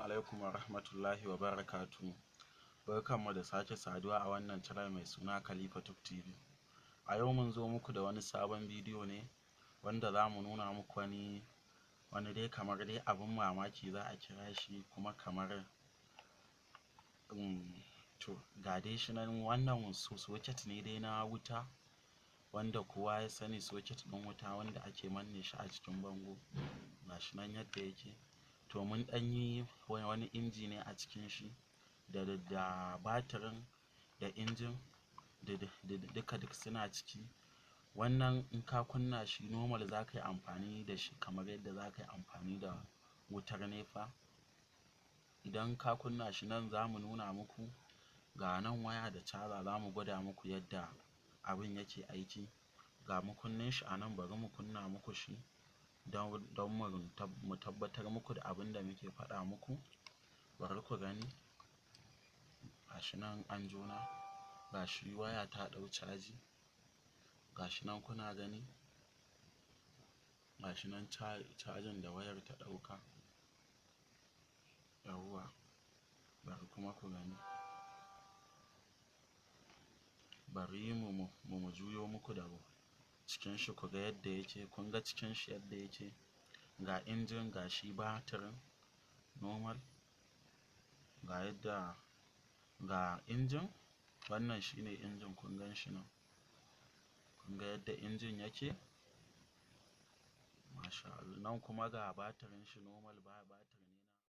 alaikum wa rahmatullahi wa barakatuhu. Barkanmu da sake saduwa a wannan channel mai suna Khalifa TV. A yau mun zo muku da wani sabon bidiyo ne wanda za mu nuna muku wani dai kamar dai abin mamaki za a kira shi, kuma kamar to ga dai shi nan, wannan socket ne dai na wuta wanda kowa ya sani socket ɗin wuta wanda ake manne shi a cikin bango. Ga shi nan yadda yake. To mun ɗan yi wani inji ne a cikin shi da batirin da injin duka suna ciki. Wannan in ka kunna shi normal za ka yi amfani da shi kamar yadda za ka yi amfani da wutar nefa. Idan ka kunna shi, nan za mu nuna muku ga nan waya da caza, za mu gwada muku yadda abin yake aiki. Ga makunnin shi a nan, bari mu kunna muku shi don mu tabbatar muku da abin da muke faɗa muku. Bari ku gani, ga shi nan an jona, ga shi waya ta ɗau caji, ga shi nan kuna gani, ga shi nan cajin da wayar ta ɗauka. Yawwa, bari kuma ku gani, bari mu juyo muku da cikin shi ku ga yadda yake. Kun ga cikin shi yadda yake, ga injin, ga shi batirin normal, ga injin. Wannan shine injin, kun gan shi nan, kun ga yadda injin yake. Masha Allah. Nan kuma ga batirin shi normal, ba batirin